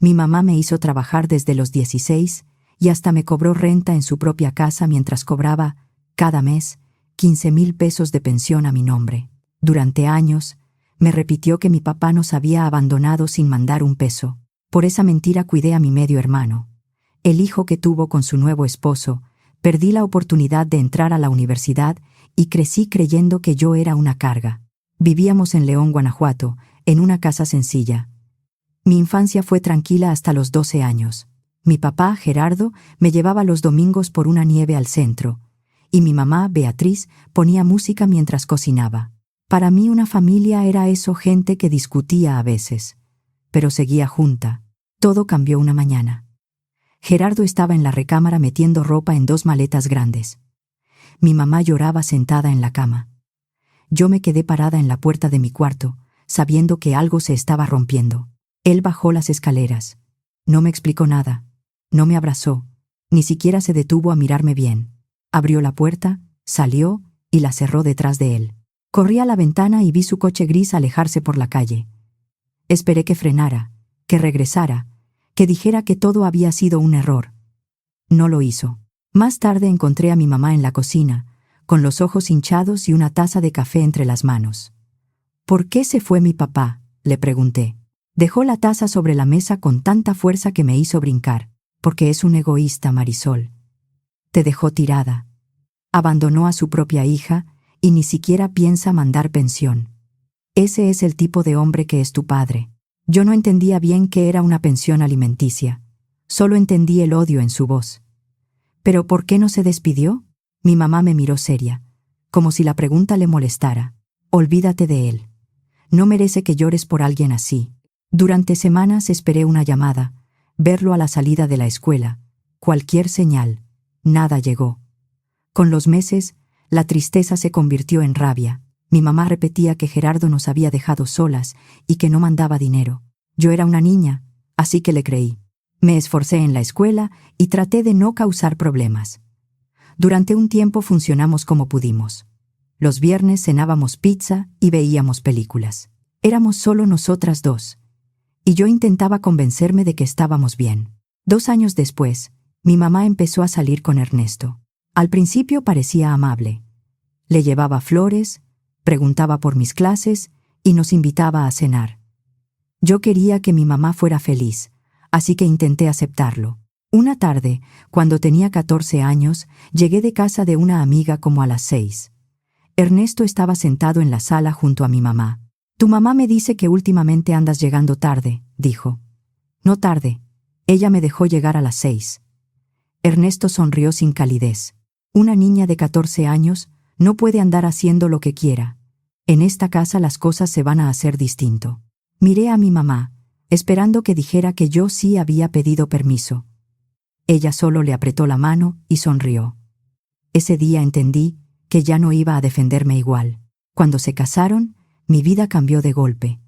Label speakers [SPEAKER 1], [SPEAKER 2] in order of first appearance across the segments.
[SPEAKER 1] Mi mamá me hizo trabajar desde los 16 y hasta me cobró renta en su propia casa mientras cobraba, cada mes, 15,000 pesos de pensión a mi nombre. Durante años, me repitió que mi papá nos había abandonado sin mandar un peso. Por esa mentira cuidé a mi medio hermano. El hijo que tuvo con su nuevo esposo, perdí la oportunidad de entrar a la universidad y crecí creyendo que yo era una carga. Vivíamos en León, Guanajuato, en una casa sencilla. Mi infancia fue tranquila hasta los 12 años. Mi papá, Gerardo, me llevaba los domingos por una nieve al centro, y mi mamá, Beatriz, ponía música mientras cocinaba. Para mí una familia era eso, gente que discutía a veces, pero seguía junta. Todo cambió una mañana. Gerardo estaba en la recámara metiendo ropa en 2 maletas grandes. Mi mamá lloraba sentada en la cama. Yo me quedé parada en la puerta de mi cuarto, sabiendo que algo se estaba rompiendo. Él bajó las escaleras. No me explicó nada. No me abrazó. Ni siquiera se detuvo a mirarme bien. Abrió la puerta, salió y la cerró detrás de él. Corrí a la ventana y vi su coche gris alejarse por la calle. Esperé que frenara, que regresara, que dijera que todo había sido un error. No lo hizo. Más tarde encontré a mi mamá en la cocina, con los ojos hinchados y una taza de café entre las manos. ¿Por qué se fue mi papá?, le pregunté. Dejó la taza sobre la mesa con tanta fuerza que me hizo brincar. Porque es un egoísta, Marisol. Te dejó tirada. Abandonó a su propia hija y ni siquiera piensa mandar pensión. Ese es el tipo de hombre que es tu padre. Yo no entendía bien qué era una pensión alimenticia. Solo entendí el odio en su voz. ¿Pero por qué no se despidió? Mi mamá me miró seria, como si la pregunta le molestara. Olvídate de él. No merece que llores por alguien así. Durante semanas esperé una llamada, verlo a la salida de la escuela, cualquier señal. Nada llegó. Con los meses, la tristeza se convirtió en rabia. Mi mamá repetía que Gerardo nos había dejado solas y que no mandaba dinero. Yo era una niña, así que le creí. Me esforcé en la escuela y traté de no causar problemas. Durante un tiempo funcionamos como pudimos. Los viernes cenábamos pizza y veíamos películas. Éramos solo nosotras dos. Y yo intentaba convencerme de que estábamos bien. 2 años después, mi mamá empezó a salir con Ernesto. Al principio parecía amable. Le llevaba flores, preguntaba por mis clases y nos invitaba a cenar. Yo quería que mi mamá fuera feliz, así que intenté aceptarlo. Una tarde, cuando tenía 14 años, llegué de casa de una amiga como a las 6. Ernesto estaba sentado en la sala junto a mi mamá. Tu mamá me dice que últimamente andas llegando tarde, dijo. No tarde. Ella me dejó llegar a las 6. Ernesto sonrió sin calidez. Una niña de 14 años no puede andar haciendo lo que quiera. En esta casa las cosas se van a hacer distinto. Miré a mi mamá, esperando que dijera que yo sí había pedido permiso. Ella solo le apretó la mano y sonrió. Ese día entendí que ya no iba a defenderme igual. Cuando se casaron, mi vida cambió de golpe.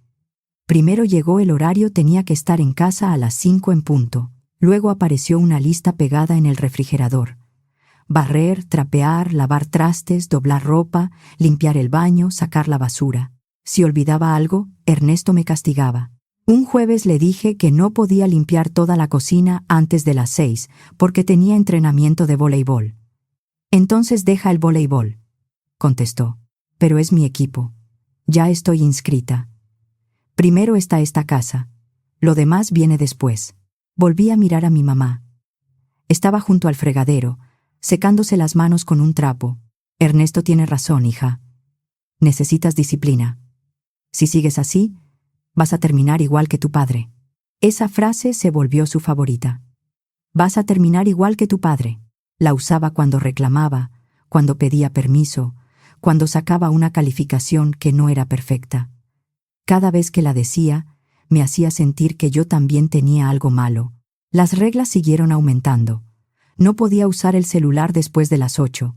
[SPEAKER 1] Primero llegó el horario, tenía que estar en casa a las 5 en punto. Luego apareció una lista pegada en el refrigerador. Barrer, trapear, lavar trastes, doblar ropa, limpiar el baño, sacar la basura. Si olvidaba algo, Ernesto me castigaba. Un jueves le dije que no podía limpiar toda la cocina antes de las 6 porque tenía entrenamiento de voleibol. Entonces deja el voleibol, contestó. Pero es mi equipo. Ya estoy inscrita. Primero está esta casa. Lo demás viene después. Volví a mirar a mi mamá. Estaba junto al fregadero, secándose las manos con un trapo. Ernesto tiene razón, hija. Necesitas disciplina. Si sigues así, vas a terminar igual que tu padre. Esa frase se volvió su favorita. Vas a terminar igual que tu padre. La usaba cuando reclamaba, cuando pedía permiso, cuando sacaba una calificación que no era perfecta. Cada vez que la decía, me hacía sentir que yo también tenía algo malo. Las reglas siguieron aumentando. No podía usar el celular después de las 8.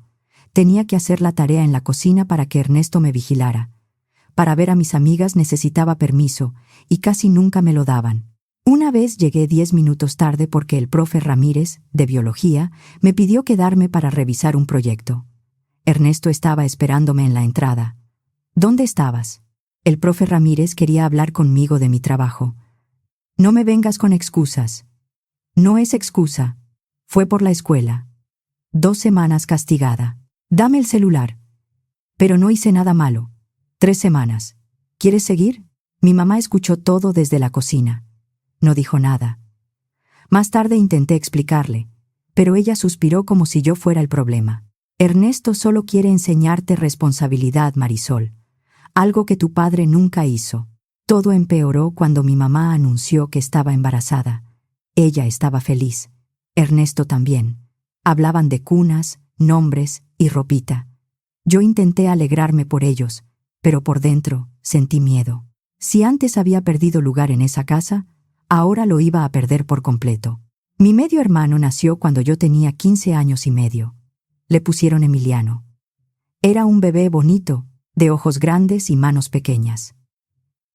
[SPEAKER 1] Tenía que hacer la tarea en la cocina para que Ernesto me vigilara. Para ver a mis amigas necesitaba permiso, y casi nunca me lo daban. Una vez llegué 10 minutos tarde porque el profe Ramírez, de biología, me pidió quedarme para revisar un proyecto. Ernesto estaba esperándome en la entrada. ¿Dónde estabas? El profe Ramírez quería hablar conmigo de mi trabajo. No me vengas con excusas. No es excusa. Fue por la escuela. 2 semanas castigada. Dame el celular. Pero no hice nada malo. 3 semanas. ¿Quieres seguir? Mi mamá escuchó todo desde la cocina. No dijo nada. Más tarde intenté explicarle, pero ella suspiró como si yo fuera el problema. Ernesto solo quiere enseñarte responsabilidad, Marisol. Algo que tu padre nunca hizo. Todo empeoró cuando mi mamá anunció que estaba embarazada. Ella estaba feliz. Ernesto también. Hablaban de cunas, nombres y ropita. Yo intenté alegrarme por ellos, pero por dentro sentí miedo. Si antes había perdido lugar en esa casa, ahora lo iba a perder por completo. Mi medio hermano nació cuando yo tenía 15 años y medio. Le pusieron Emiliano. Era un bebé bonito, de ojos grandes y manos pequeñas.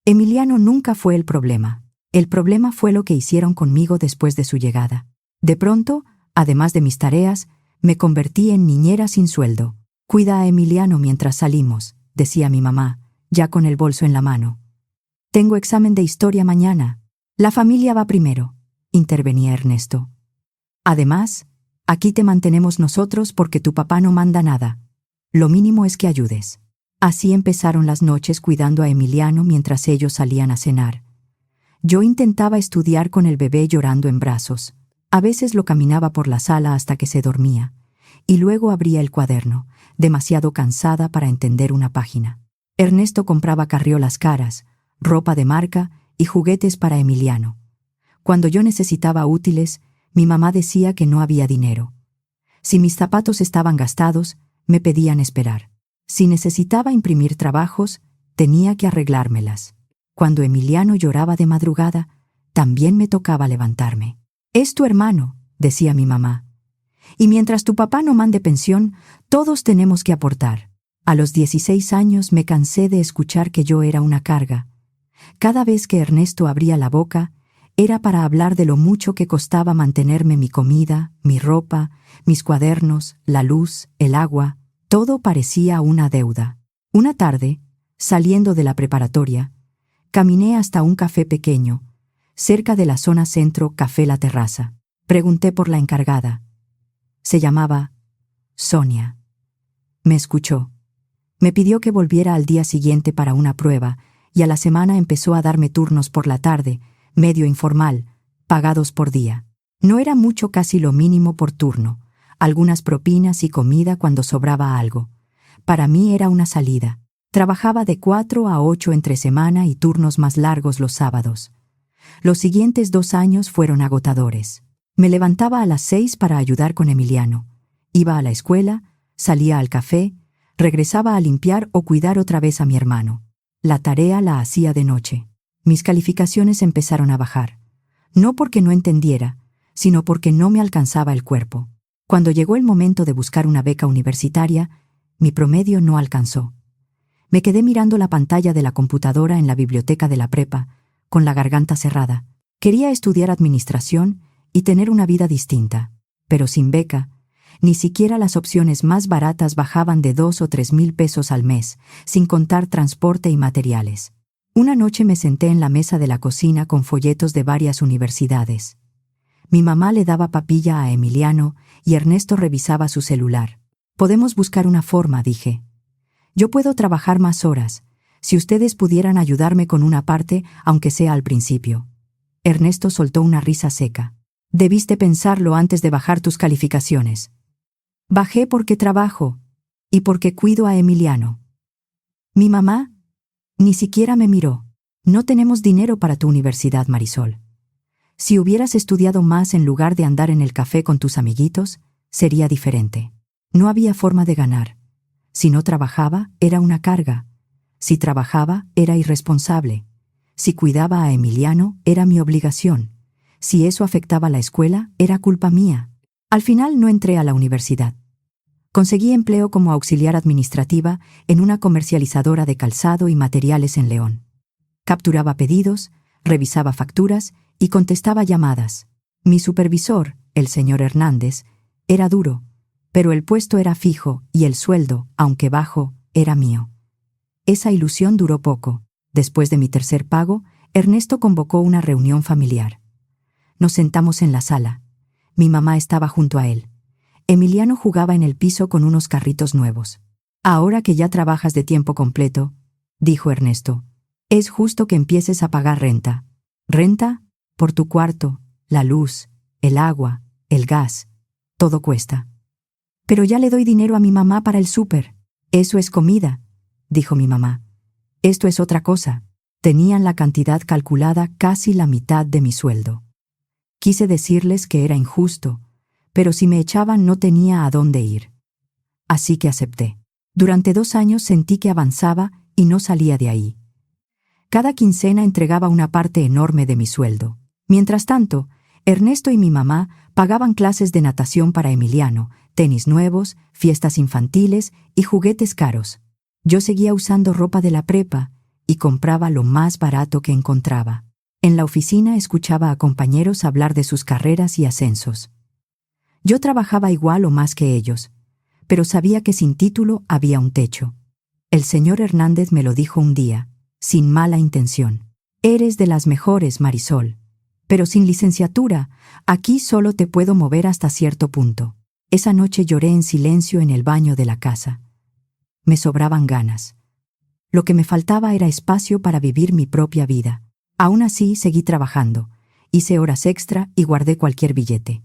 [SPEAKER 1] Emiliano nunca fue el problema. El problema fue lo que hicieron conmigo después de su llegada. De pronto, además de mis tareas, me convertí en niñera sin sueldo. Cuida a Emiliano mientras salimos, decía mi mamá, ya con el bolso en la mano. Tengo examen de historia mañana. La familia va primero, intervenía Ernesto. Además, aquí te mantenemos nosotros porque tu papá no manda nada. Lo mínimo es que ayudes. Así empezaron las noches cuidando a Emiliano mientras ellos salían a cenar. Yo intentaba estudiar con el bebé llorando en brazos. A veces lo caminaba por la sala hasta que se dormía, y luego abría el cuaderno, demasiado cansada para entender una página. Ernesto compraba carriolas caras, ropa de marca y juguetes para Emiliano. Cuando yo necesitaba útiles, mi mamá decía que no había dinero. Si mis zapatos estaban gastados, me pedían esperar. Si necesitaba imprimir trabajos, tenía que arreglármelas. Cuando Emiliano lloraba de madrugada, también me tocaba levantarme. Es tu hermano, decía mi mamá. Y mientras tu papá no mande pensión, todos tenemos que aportar. A los 16 años me cansé de escuchar que yo era una carga. Cada vez que Ernesto abría la boca, era para hablar de lo mucho que costaba mantenerme mi comida, mi ropa, mis cuadernos, la luz, el agua. Todo parecía una deuda. Una tarde, saliendo de la preparatoria, caminé hasta un café pequeño, cerca de la zona centro Café La Terraza. Pregunté por la encargada. Se llamaba Sonia. Me escuchó. Me pidió que volviera al día siguiente para una prueba, y a la semana empezó a darme turnos por la tarde, medio informal, pagados por día. No era mucho, casi lo mínimo por turno, algunas propinas y comida cuando sobraba algo. Para mí era una salida. Trabajaba de 4 a 8 entre semana y turnos más largos los sábados. Los siguientes 2 años fueron agotadores. Me levantaba a las 6 para ayudar con Emiliano. Iba a la escuela, salía al café, regresaba a limpiar o cuidar otra vez a mi hermano. La tarea la hacía de noche. Mis calificaciones empezaron a bajar. No porque no entendiera, sino porque no me alcanzaba el cuerpo. Cuando llegó el momento de buscar una beca universitaria, mi promedio no alcanzó. Me quedé mirando la pantalla de la computadora en la biblioteca de la prepa, con la garganta cerrada. Quería estudiar administración y tener una vida distinta, pero sin beca, ni siquiera las opciones más baratas bajaban de 2 o 3 mil pesos al mes, sin contar transporte y materiales. Una noche me senté en la mesa de la cocina con folletos de varias universidades. Mi mamá le daba papilla a Emiliano y Ernesto revisaba su celular. Podemos buscar una forma, dije. Yo puedo trabajar más horas, si ustedes pudieran ayudarme con una parte, aunque sea al principio. Ernesto soltó una risa seca. Debiste pensarlo antes de bajar tus calificaciones. Bajé porque trabajo y porque cuido a Emiliano. Mi mamá ni siquiera me miró. No tenemos dinero para tu universidad, Marisol. Si hubieras estudiado más en lugar de andar en el café con tus amiguitos, sería diferente. No había forma de ganar. Si no trabajaba, era una carga. Si trabajaba, era irresponsable. Si cuidaba a Emiliano, era mi obligación. Si eso afectaba a la escuela, era culpa mía. Al final no entré a la universidad. Conseguí empleo como auxiliar administrativa en una comercializadora de calzado y materiales en León. Capturaba pedidos, revisaba facturas y contestaba llamadas. Mi supervisor, el señor Hernández, era duro, pero el puesto era fijo y el sueldo, aunque bajo, era mío. Esa ilusión duró poco. Después de mi tercer pago, Ernesto convocó una reunión familiar. Nos sentamos en la sala. Mi mamá estaba junto a él. Emiliano jugaba en el piso con unos carritos nuevos. Ahora que ya trabajas de tiempo completo, dijo Ernesto, es justo que empieces a pagar renta. ¿Renta? Por tu cuarto, la luz, el agua, el gas. Todo cuesta. Pero ya le doy dinero a mi mamá para el súper. Eso es comida, dijo mi mamá. Esto es otra cosa. Tenían la cantidad calculada casi la mitad de mi sueldo. Quise decirles que era injusto, pero si me echaban no tenía a dónde ir. Así que acepté. Durante 2 años sentí que avanzaba y no salía de ahí. Cada quincena entregaba una parte enorme de mi sueldo. Mientras tanto, Ernesto y mi mamá pagaban clases de natación para Emiliano, tenis nuevos, fiestas infantiles y juguetes caros. Yo seguía usando ropa de la prepa y compraba lo más barato que encontraba. En la oficina escuchaba a compañeros hablar de sus carreras y ascensos. Yo trabajaba igual o más que ellos, pero sabía que sin título había un techo. El señor Hernández me lo dijo un día, sin mala intención. Eres de las mejores, Marisol. Pero sin licenciatura, aquí solo te puedo mover hasta cierto punto. Esa noche lloré en silencio en el baño de la casa. Me sobraban ganas. Lo que me faltaba era espacio para vivir mi propia vida. Aún así, seguí trabajando. Hice horas extra y guardé cualquier billete.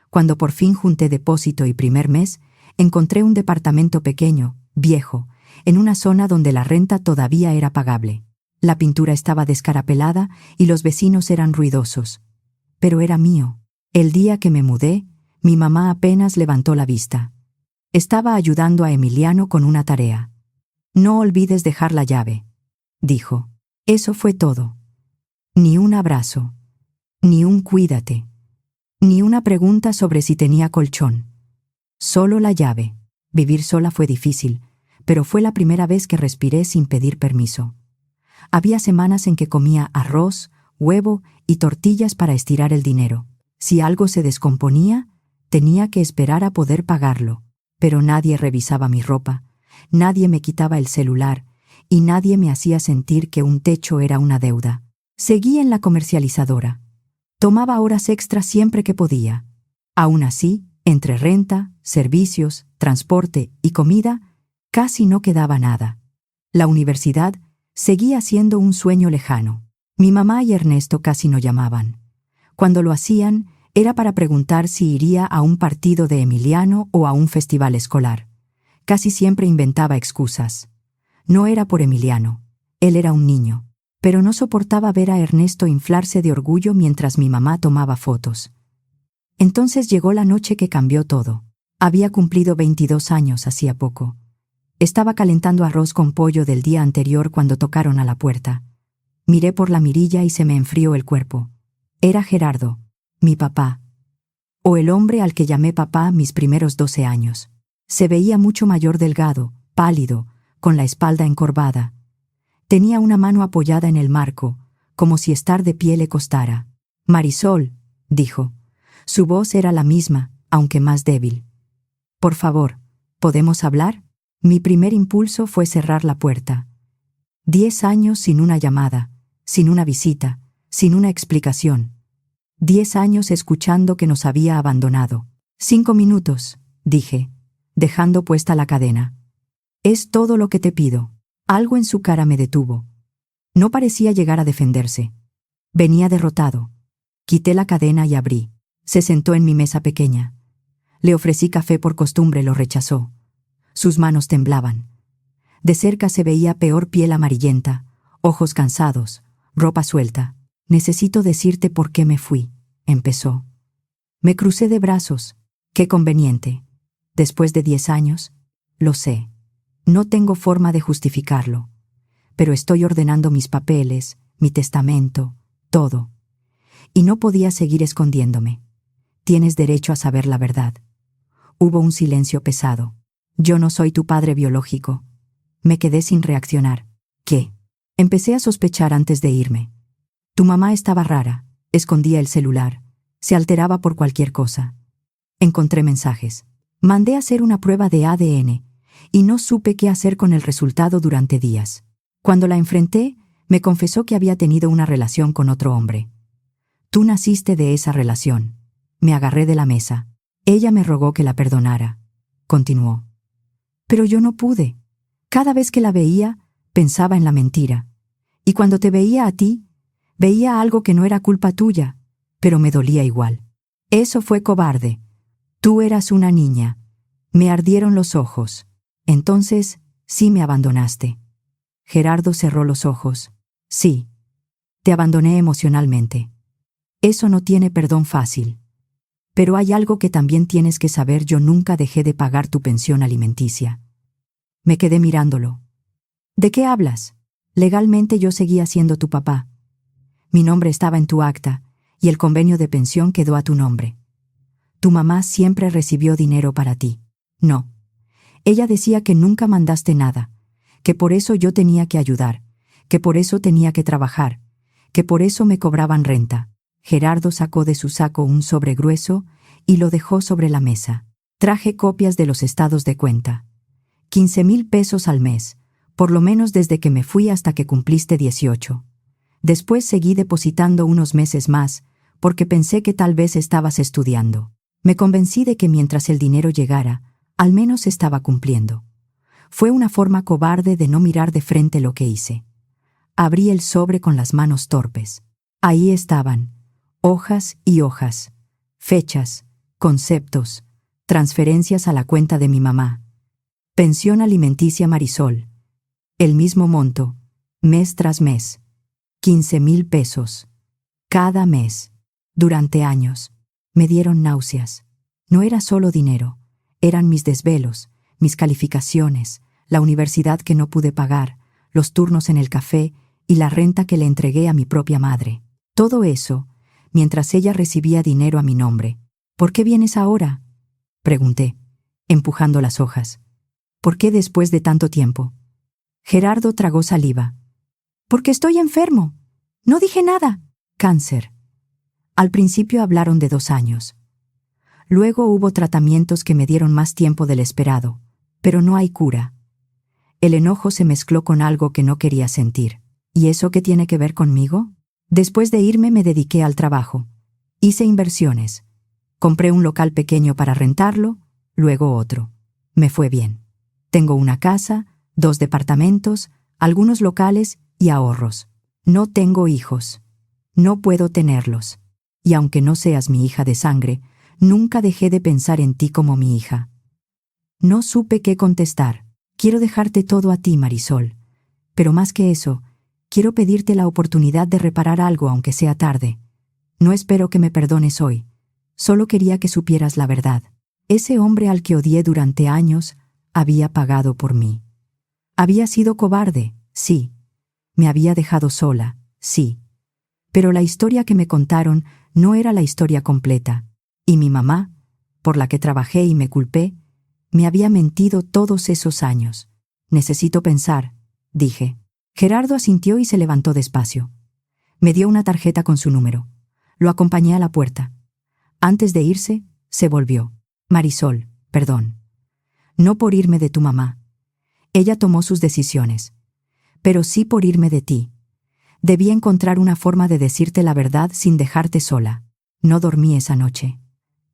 [SPEAKER 1] Cuando por fin junté depósito y primer mes, encontré un departamento pequeño, viejo, en una zona donde la renta todavía era pagable. La pintura estaba descarapelada y los vecinos eran ruidosos. Pero era mío. El día que me mudé, mi mamá apenas levantó la vista. Estaba ayudando a Emiliano con una tarea. No olvides dejar la llave, dijo. Eso fue todo. Ni un abrazo, ni un cuídate, ni una pregunta sobre si tenía colchón. Solo la llave. Vivir sola fue difícil, pero fue la primera vez que respiré sin pedir permiso. Había semanas en que comía arroz, huevo y tortillas para estirar el dinero. Si algo se descomponía, tenía que esperar a poder pagarlo. Pero nadie revisaba mi ropa, nadie me quitaba el celular y nadie me hacía sentir que un techo era una deuda. Seguí en la comercializadora. Tomaba horas extras siempre que podía. Aún así, entre renta, servicios, transporte y comida, casi no quedaba nada. La universidad seguía siendo un sueño lejano. Mi mamá y Ernesto casi no llamaban. Cuando lo hacían, era para preguntar si iría a un partido de Emiliano o a un festival escolar. Casi siempre inventaba excusas. No era por Emiliano. Él era un niño. Pero no soportaba ver a Ernesto inflarse de orgullo mientras mi mamá tomaba fotos. Entonces llegó la noche que cambió todo. Había cumplido 22 años hacía poco. Estaba calentando arroz con pollo del día anterior cuando tocaron a la puerta. Miré por la mirilla y se me enfrió el cuerpo. Era Gerardo, mi papá. O el hombre al que llamé papá mis primeros 12 años. Se veía mucho mayor, delgado, pálido, con la espalda encorvada. Tenía una mano apoyada en el marco, como si estar de pie le costara. Marisol, dijo. Su voz era la misma, aunque más débil. Por favor, ¿podemos hablar? Mi primer impulso fue cerrar la puerta. 10 años sin una llamada, sin una visita, sin una explicación. 10 años escuchando que nos había abandonado. 5 minutos, dije, dejando puesta la cadena. Es todo lo que te pido. Algo en su cara me detuvo. No parecía llegar a defenderse. Venía derrotado. Quité la cadena y abrí. Se sentó en mi mesa pequeña. Le ofrecí café por costumbre, lo rechazó. Sus manos temblaban. De cerca se veía peor, piel amarillenta, ojos cansados, ropa suelta. Necesito decirte por qué me fui, empezó. Me crucé de brazos. Qué conveniente. Después de 10 años, lo sé. No tengo forma de justificarlo. Pero estoy ordenando mis papeles, mi testamento, todo. Y no podía seguir escondiéndome. Tienes derecho a saber la verdad. Hubo un silencio pesado. Yo no soy tu padre biológico. Me quedé sin reaccionar. ¿Qué? Empecé a sospechar antes de irme. Tu mamá estaba rara, escondía el celular, se alteraba por cualquier cosa. Encontré mensajes. Mandé a hacer una prueba de ADN y no supe qué hacer con el resultado durante días. Cuando la enfrenté, Me confesó que había tenido una relación con otro hombre. Tú naciste de esa relación. Me agarré de la mesa. Ella me rogó que la perdonara. Continuó. Pero yo no pude. Cada vez que la veía, pensaba en la mentira. Y cuando te veía a ti, veía algo que no era culpa tuya, pero me dolía igual. Eso fue cobarde. Tú eras una niña. Me ardieron los ojos. Entonces, sí me abandonaste. Gerardo cerró los ojos. Sí. Te abandoné emocionalmente. Eso no tiene perdón fácil. Pero hay algo que también tienes que saber: yo nunca dejé de pagar tu pensión alimenticia. Me quedé mirándolo. ¿De qué hablas? Legalmente yo seguía siendo tu papá. Mi nombre estaba en tu acta, y el convenio de pensión quedó a tu nombre. Tu mamá siempre recibió dinero para ti. No. Ella decía que nunca mandaste nada, que por eso yo tenía que ayudar, que por eso tenía que trabajar, que por eso me cobraban renta. Gerardo sacó de su saco un sobre grueso y lo dejó sobre la mesa. Traje copias de los estados de cuenta. 15,000 pesos al mes, por lo menos desde que me fui hasta que cumpliste 18. Después seguí depositando unos meses más, porque pensé que tal vez estabas estudiando. Me convencí de que mientras el dinero llegara, al menos estaba cumpliendo. Fue una forma cobarde de no mirar de frente lo que hice. Abrí el sobre con las manos torpes. Ahí estaban, hojas y hojas, fechas, conceptos, transferencias a la cuenta de mi mamá. Pensión alimenticia Marisol. El mismo monto, mes tras mes. 15,000 pesos. Cada mes. Durante años. Me dieron náuseas. No era solo dinero. Eran mis desvelos, mis calificaciones, la universidad que no pude pagar, los turnos en el café y la renta que le entregué a mi propia madre. Todo eso, mientras ella recibía dinero a mi nombre. ¿Por qué vienes ahora?, pregunté, empujando las hojas. ¿Por qué después de tanto tiempo? Gerardo tragó saliva. Porque estoy enfermo. No dije nada. Cáncer. Al principio hablaron de 2 años. Luego hubo tratamientos que me dieron más tiempo del esperado, pero no hay cura. El enojo se mezcló con algo que no quería sentir. ¿Y eso qué tiene que ver conmigo? Después de irme me dediqué al trabajo. Hice inversiones. Compré un local pequeño para rentarlo, luego otro. Me fue bien. Tengo una casa, 2 departamentos, algunos locales y ahorros. No tengo hijos. No puedo tenerlos. Y aunque no seas mi hija de sangre, nunca dejé de pensar en ti como mi hija. No supe qué contestar. Quiero dejarte todo a ti, Marisol. Pero más que eso, quiero pedirte la oportunidad de reparar algo aunque sea tarde. No espero que me perdones hoy. Solo quería que supieras la verdad. Ese hombre al que odié durante años había pagado por mí. Había sido cobarde, sí. Me había dejado sola, sí. Pero la historia que me contaron no era la historia completa. Y mi mamá, por la que trabajé y me culpé, me había mentido todos esos años. Necesito pensar, dije. Gerardo asintió y se levantó despacio. Me dio una tarjeta con su número. Lo acompañé a la puerta. Antes de irse, se volvió. Marisol, perdón. No por irme de tu mamá. Ella tomó sus decisiones. Pero sí por irme de ti. Debí encontrar una forma de decirte la verdad sin dejarte sola. No dormí esa noche.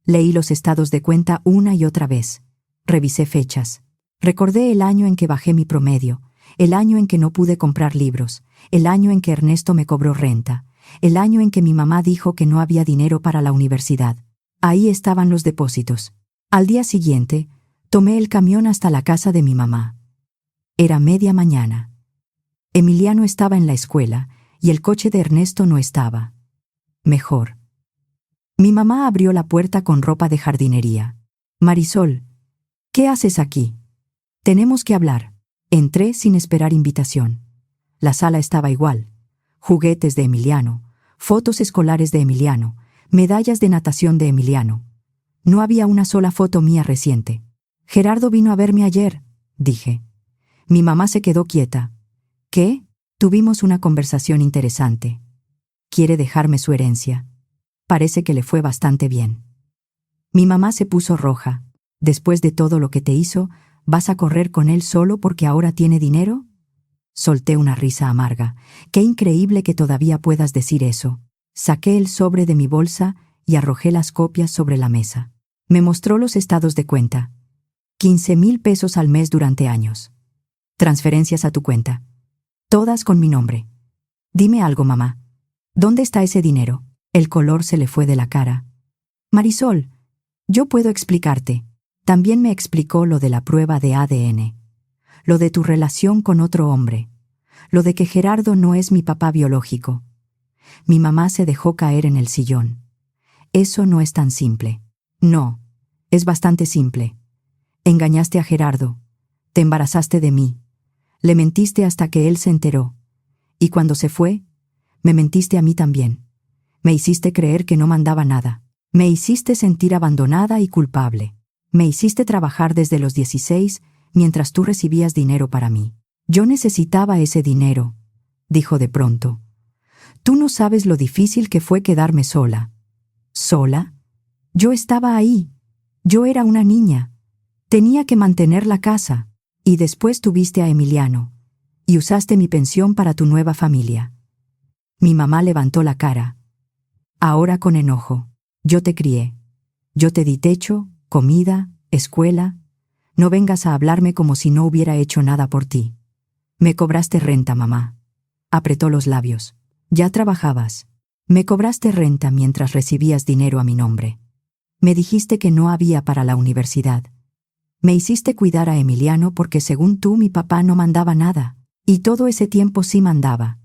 [SPEAKER 1] Leí los estados de cuenta una y otra vez. Revisé fechas. Recordé el año en que bajé mi promedio, el año en que no pude comprar libros, el año en que Ernesto me cobró renta, el año en que mi mamá dijo que no había dinero para la universidad. Ahí estaban los depósitos. Al día siguiente, tomé el camión hasta la casa de mi mamá. Era 1:30. Emiliano estaba en la escuela y el coche de Ernesto no estaba. Mejor. Mi mamá abrió la puerta con ropa de jardinería. Marisol, ¿qué haces aquí? Tenemos que hablar. Entré sin esperar invitación. La sala estaba igual. Juguetes de Emiliano, fotos escolares de Emiliano, medallas de natación de Emiliano. No había una sola foto mía reciente. Gerardo vino a verme ayer, dije. Mi mamá se quedó quieta. ¿Qué? Tuvimos una conversación interesante. Quiere dejarme su herencia. Parece que le fue bastante bien. Mi mamá se puso roja. Después de todo lo que te hizo, ¿vas a correr con él solo porque ahora tiene dinero? Solté una risa amarga. Qué increíble que todavía puedas decir eso. Saqué el sobre de mi bolsa y arrojé las copias sobre la mesa. Me mostró los estados de cuenta. 15,000 pesos al mes durante años. Transferencias a tu cuenta. Todas con mi nombre. Dime algo, mamá. ¿Dónde está ese dinero? El color se le fue de la cara. Marisol, yo puedo explicarte. También me explicó lo de la prueba de ADN. Lo de tu relación con otro hombre. Lo de que Gerardo no es mi papá biológico. Mi mamá se dejó caer en el sillón. Eso no es tan simple. No, es bastante simple. Engañaste a Gerardo. Te embarazaste de mí. Le mentiste hasta que él se enteró. Y cuando se fue, me mentiste a mí también. Me hiciste creer que no mandaba nada. Me hiciste sentir abandonada y culpable. Me hiciste trabajar desde los 16 mientras tú recibías dinero para mí. Yo necesitaba ese dinero, dijo de pronto. Tú no sabes lo difícil que fue quedarme sola. ¿Sola? Yo estaba ahí. Yo era una niña. Tenía que mantener la casa. Y después tuviste a Emiliano. Y usaste mi pensión para tu nueva familia. Mi mamá levantó la cara. Ahora con enojo. Yo te crié. Yo te di techo, comida, escuela. No vengas a hablarme como si no hubiera hecho nada por ti. Me cobraste renta, mamá. Apretó los labios. Ya trabajabas. Me cobraste renta mientras recibías dinero a mi nombre. Me dijiste que no había para la universidad. Me hiciste cuidar a Emiliano porque según tú mi papá no mandaba nada. Y todo ese tiempo sí mandaba.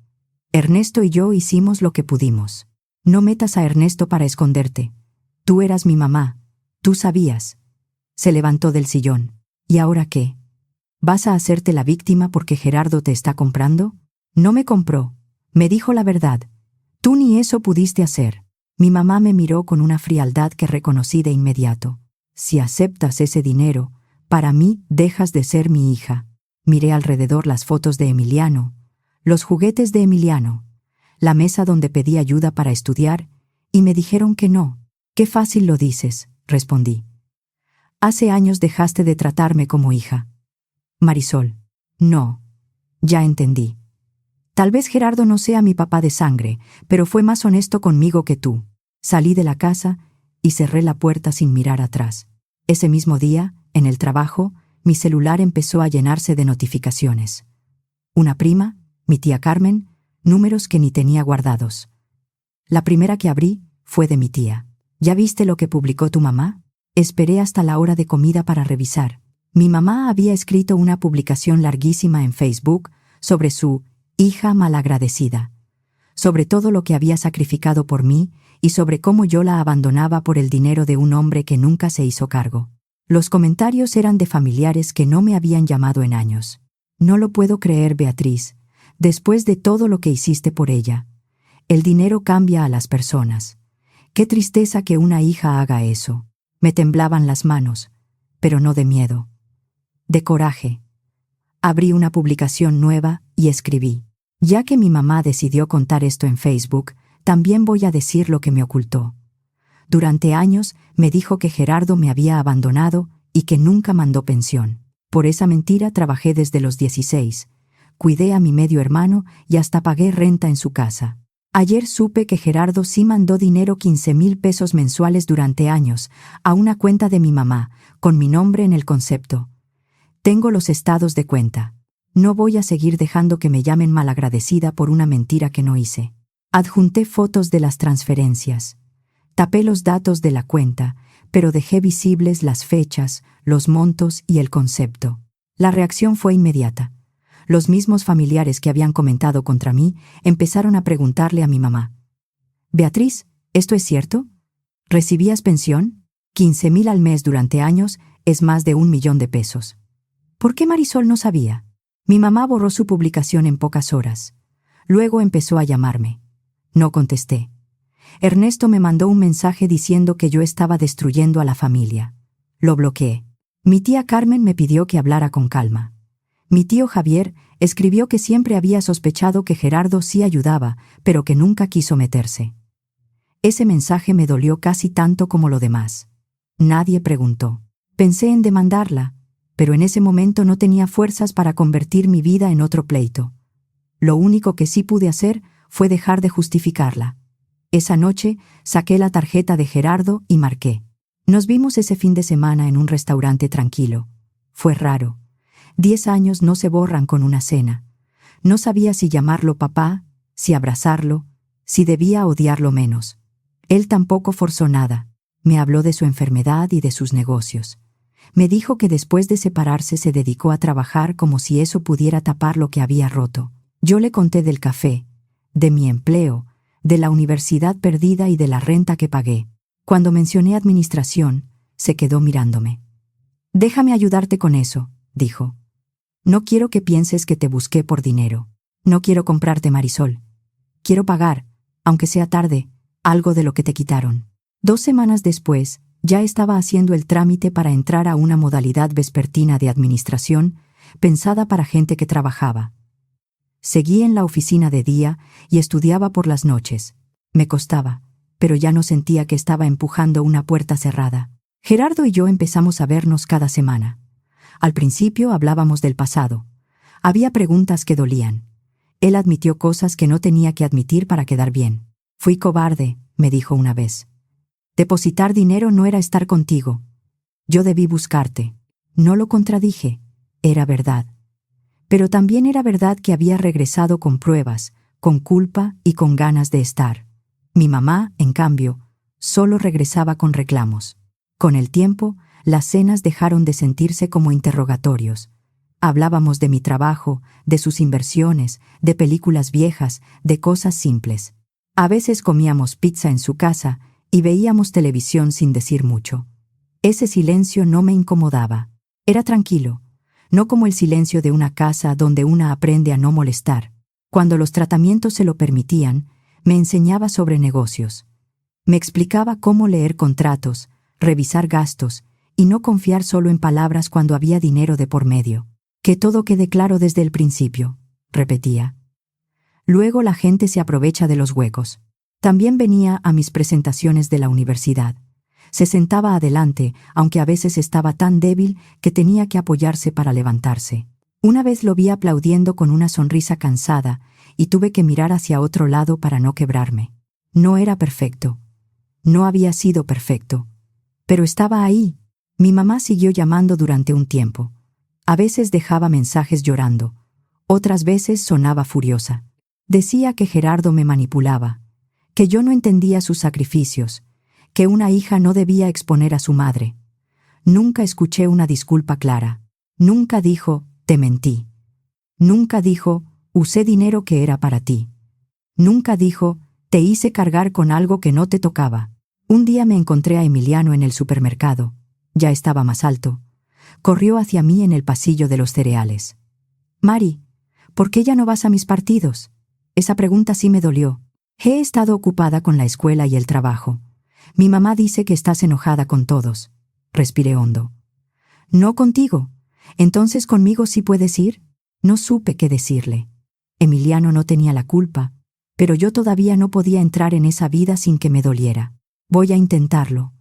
[SPEAKER 1] Ernesto y yo hicimos lo que pudimos. No metas a Ernesto para esconderte. Tú eras mi mamá. Tú sabías. Se levantó del sillón. ¿Y ahora qué? ¿Vas a hacerte la víctima porque Gerardo te está comprando? No me compró. Me dijo la verdad. Tú ni eso pudiste hacer. Mi mamá me miró con una frialdad que reconocí de inmediato. Si aceptas ese dinero, para mí dejas de ser mi hija. Miré alrededor las fotos de Emiliano, los juguetes de Emiliano, la mesa donde pedí ayuda para estudiar, y me dijeron que no. Qué fácil lo dices, respondí. Hace años dejaste de tratarme como hija. Marisol. No. Ya entendí. Tal vez Gerardo no sea mi papá de sangre, pero fue más honesto conmigo que tú. Salí de la casa y cerré la puerta sin mirar atrás. Ese mismo día, en el trabajo, mi celular empezó a llenarse de notificaciones. Una prima, mi tía Carmen, números que ni tenía guardados. La primera que abrí fue de mi tía. ¿Ya viste lo que publicó tu mamá? Esperé hasta la hora de comida para revisar. Mi mamá había escrito una publicación larguísima en Facebook sobre su hija malagradecida, sobre todo lo que había sacrificado por mí y sobre cómo yo la abandonaba por el dinero de un hombre que nunca se hizo cargo. Los comentarios eran de familiares que no me habían llamado en años. No lo puedo creer, Beatriz, después de todo lo que hiciste por ella. El dinero cambia a las personas. Qué tristeza que una hija haga eso. Me temblaban las manos, pero no de miedo, de coraje. Abrí una publicación nueva y escribí. Ya que mi mamá decidió contar esto en Facebook, también voy a decir lo que me ocultó. Durante años me dijo que Gerardo me había abandonado y que nunca mandó pensión. Por esa mentira trabajé desde los 16. Cuidé a mi medio hermano y hasta pagué renta en su casa. Ayer supe que Gerardo sí mandó dinero 15,000 pesos mensuales durante años a una cuenta de mi mamá, con mi nombre en el concepto. Tengo los estados de cuenta. No voy a seguir dejando que me llamen malagradecida por una mentira que no hice. Adjunté fotos de las transferencias. Tapé los datos de la cuenta, pero dejé visibles las fechas, los montos y el concepto. La reacción fue inmediata. Los mismos familiares que habían comentado contra mí empezaron a preguntarle a mi mamá. «Beatriz, ¿esto es cierto? ¿Recibías pensión? 15,000 al mes durante años es más de 1,000,000 de pesos». ¿Por qué Marisol no sabía? Mi mamá borró su publicación en pocas horas. Luego empezó a llamarme. No contesté. Ernesto me mandó un mensaje diciendo que yo estaba destruyendo a la familia. Lo bloqueé. Mi tía Carmen me pidió que hablara con calma. Mi tío Javier escribió que siempre había sospechado que Gerardo sí ayudaba, pero que nunca quiso meterse. Ese mensaje me dolió casi tanto como lo demás. Nadie preguntó. Pensé en demandarla, pero en ese momento no tenía fuerzas para convertir mi vida en otro pleito. Lo único que sí pude hacer fue dejar de justificarla. Esa noche saqué la tarjeta de Gerardo y marqué. Nos vimos ese fin de semana en un restaurante tranquilo. Fue raro. 10 años no se borran con una cena. No sabía si llamarlo papá, si abrazarlo, si debía odiarlo menos. Él tampoco forzó nada. Me habló de su enfermedad y de sus negocios. Me dijo que después de separarse se dedicó a trabajar como si eso pudiera tapar lo que había roto. Yo le conté del café, de mi empleo, de la universidad perdida y de la renta que pagué. Cuando mencioné administración, se quedó mirándome. «Déjame ayudarte con eso», dijo. «No quiero que pienses que te busqué por dinero. No quiero comprarte Marisol. Quiero pagar, aunque sea tarde, algo de lo que te quitaron». 2 semanas después, ya estaba haciendo el trámite para entrar a una modalidad vespertina de administración pensada para gente que trabajaba. Seguí en la oficina de día y estudiaba por las noches. Me costaba, pero ya no sentía que estaba empujando una puerta cerrada. Gerardo y yo empezamos a vernos cada semana. Al principio hablábamos del pasado. Había preguntas que dolían. Él admitió cosas que no tenía que admitir para quedar bien. «Fui cobarde», me dijo una vez. «Depositar dinero no era estar contigo. Yo debí buscarte». No lo contradije. Era verdad. Pero también era verdad que había regresado con pruebas, con culpa y con ganas de estar. Mi mamá, en cambio, solo regresaba con reclamos. Con el tiempo, las cenas dejaron de sentirse como interrogatorios. Hablábamos de mi trabajo, de sus inversiones, de películas viejas, de cosas simples. A veces comíamos pizza en su casa y veíamos televisión sin decir mucho. Ese silencio no me incomodaba. Era tranquilo, no como el silencio de una casa donde una aprende a no molestar. Cuando los tratamientos se lo permitían, me enseñaba sobre negocios. Me explicaba cómo leer contratos, revisar gastos y no confiar solo en palabras cuando había dinero de por medio. «Que todo quede claro desde el principio», repetía. Luego la gente se aprovecha de los huecos. También venía a mis presentaciones de la universidad. Se sentaba adelante, aunque a veces estaba tan débil que tenía que apoyarse para levantarse. Una vez lo vi aplaudiendo con una sonrisa cansada y tuve que mirar hacia otro lado para no quebrarme. No era perfecto. No había sido perfecto. Pero estaba ahí. Mi mamá siguió llamando durante un tiempo. A veces dejaba mensajes llorando. Otras veces sonaba furiosa. Decía que Gerardo me manipulaba, que yo no entendía sus sacrificios, que una hija no debía exponer a su madre. Nunca escuché una disculpa clara. Nunca dijo, «te mentí». Nunca dijo, «usé dinero que era para ti». Nunca dijo, «te hice cargar con algo que no te tocaba». Un día me encontré a Emiliano en el supermercado. Ya estaba más alto. Corrió hacia mí en el pasillo de los cereales. «Mari, ¿por qué ya no vas a mis partidos?» Esa pregunta sí me dolió. «He estado ocupada con la escuela y el trabajo. Mi mamá dice que estás enojada con todos». Respiré hondo. «No contigo. Entonces conmigo sí puedes ir». No supe qué decirle. Emiliano no tenía la culpa, pero yo todavía no podía entrar en esa vida sin que me doliera. «Voy a intentarlo»,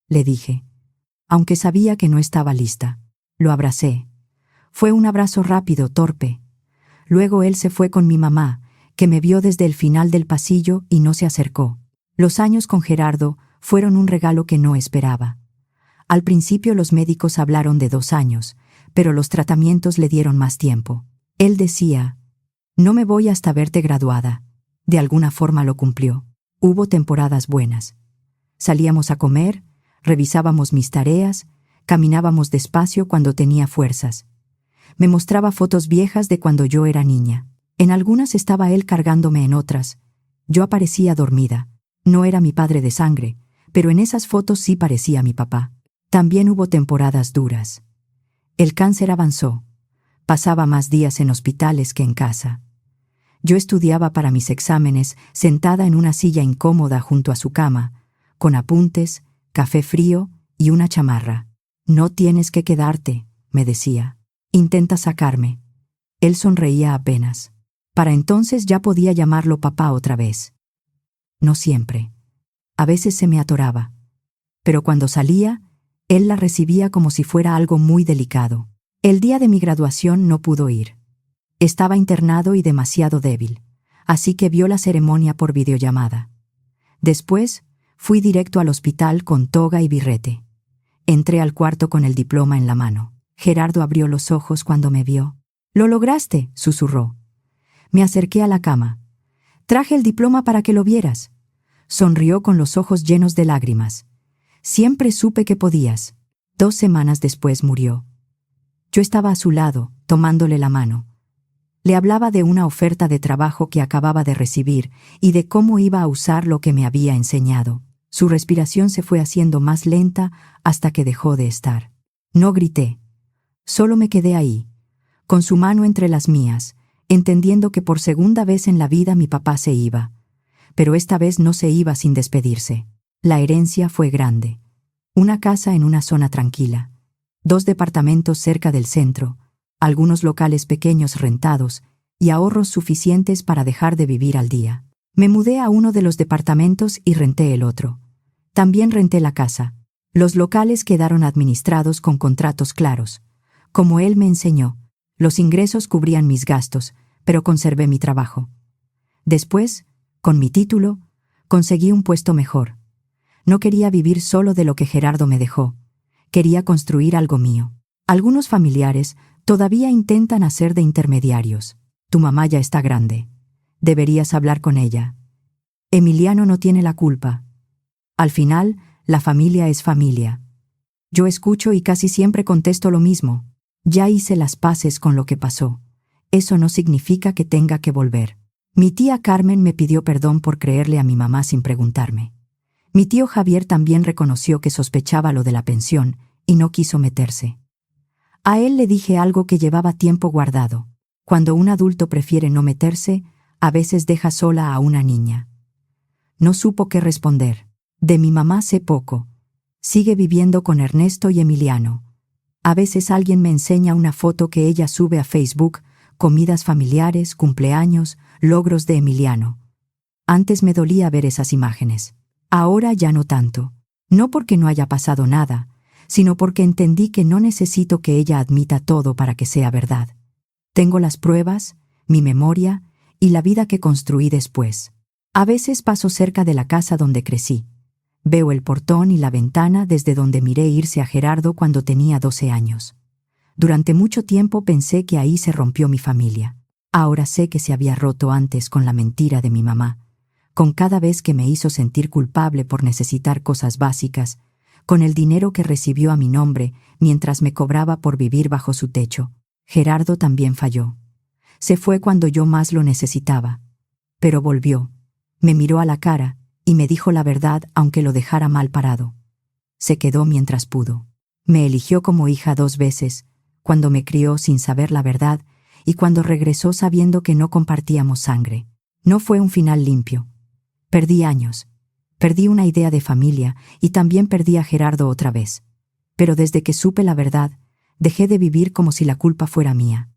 [SPEAKER 1] le dije, aunque sabía que no estaba lista. Lo abracé. Fue un abrazo rápido, torpe. Luego él se fue con mi mamá, que me vio desde el final del pasillo y no se acercó. Los años con Gerardo fueron un regalo que no esperaba. Al principio los médicos hablaron de 2 años, pero los tratamientos le dieron más tiempo. Él decía, «No me voy hasta verte graduada». De alguna forma lo cumplió. Hubo temporadas buenas. Salíamos a comer, revisábamos mis tareas, caminábamos despacio cuando tenía fuerzas. Me mostraba fotos viejas de cuando yo era niña. En algunas estaba él cargándome, en otras yo aparecía dormida. No era mi padre de sangre, pero en esas fotos sí parecía mi papá. También hubo temporadas duras. El cáncer avanzó. Pasaba más días en hospitales que en casa. Yo estudiaba para mis exámenes sentada en una silla incómoda junto a su cama, con apuntes, café frío y una chamarra. «No tienes que quedarte», me decía. «Intenta sacarme». Él sonreía apenas. Para entonces ya podía llamarlo papá otra vez. No siempre. A veces se me atoraba. Pero cuando salía, él la recibía como si fuera algo muy delicado. El día de mi graduación no pudo ir. Estaba internado y demasiado débil, así que vio la ceremonia por videollamada. Después, fui directo al hospital con toga y birrete. Entré al cuarto con el diploma en la mano. Gerardo abrió los ojos cuando me vio. «¡Lo lograste!», susurró. Me acerqué a la cama. «Traje el diploma para que lo vieras». Sonrió con los ojos llenos de lágrimas. «Siempre supe que podías». 2 semanas después murió. Yo estaba a su lado, tomándole la mano. Le hablaba de una oferta de trabajo que acababa de recibir y de cómo iba a usar lo que me había enseñado. Su respiración se fue haciendo más lenta hasta que dejó de estar. No grité. Solo me quedé ahí, con su mano entre las mías, entendiendo que por segunda vez en la vida mi papá se iba. Pero esta vez no se iba sin despedirse. La herencia fue grande. Una casa en una zona tranquila, 2 departamentos cerca del centro, algunos locales pequeños rentados y ahorros suficientes para dejar de vivir al día. Me mudé a uno de los departamentos y renté el otro. También renté la casa. Los locales quedaron administrados con contratos claros. Como él me enseñó, los ingresos cubrían mis gastos, pero conservé mi trabajo. Después, con mi título, conseguí un puesto mejor. No quería vivir solo de lo que Gerardo me dejó. Quería construir algo mío. Algunos familiares todavía intentan hacer de intermediarios. Tu mamá ya está grande. Deberías hablar con ella. Emiliano no tiene la culpa. Al final, la familia es familia. Yo escucho y casi siempre contesto lo mismo. Ya hice las paces con lo que pasó. Eso no significa que tenga que volver. Mi tía Carmen me pidió perdón por creerle a mi mamá sin preguntarme. Mi tío Javier también reconoció que sospechaba lo de la pensión y no quiso meterse. A él le dije algo que llevaba tiempo guardado. Cuando un adulto prefiere no meterse, a veces deja sola a una niña. No supo qué responder. De mi mamá sé poco. Sigue viviendo con Ernesto y Emiliano. A veces alguien me enseña una foto que ella sube a Facebook, comidas familiares, cumpleaños, logros de Emiliano. Antes me dolía ver esas imágenes. Ahora ya no tanto. No porque no haya pasado nada, sino porque entendí que no necesito que ella admita todo para que sea verdad. Tengo las pruebas, mi memoria y la vida que construí después. A veces paso cerca de la casa donde crecí. Veo el portón y la ventana desde donde miré irse a Gerardo cuando tenía 12 años. Durante mucho tiempo pensé que ahí se rompió mi familia. Ahora sé que se había roto antes con la mentira de mi mamá, con cada vez que me hizo sentir culpable por necesitar cosas básicas, con el dinero que recibió a mi nombre mientras me cobraba por vivir bajo su techo. Gerardo también falló. Se fue cuando yo más lo necesitaba. Pero volvió. Me miró a la cara y me dijo la verdad aunque lo dejara mal parado. Se quedó mientras pudo. Me eligió como hija 2 veces, cuando me crió sin saber la verdad y cuando regresó sabiendo que no compartíamos sangre. No fue un final limpio. Perdí años. Perdí una idea de familia y también perdí a Gerardo otra vez. Pero desde que supe la verdad, dejé de vivir como si la culpa fuera mía.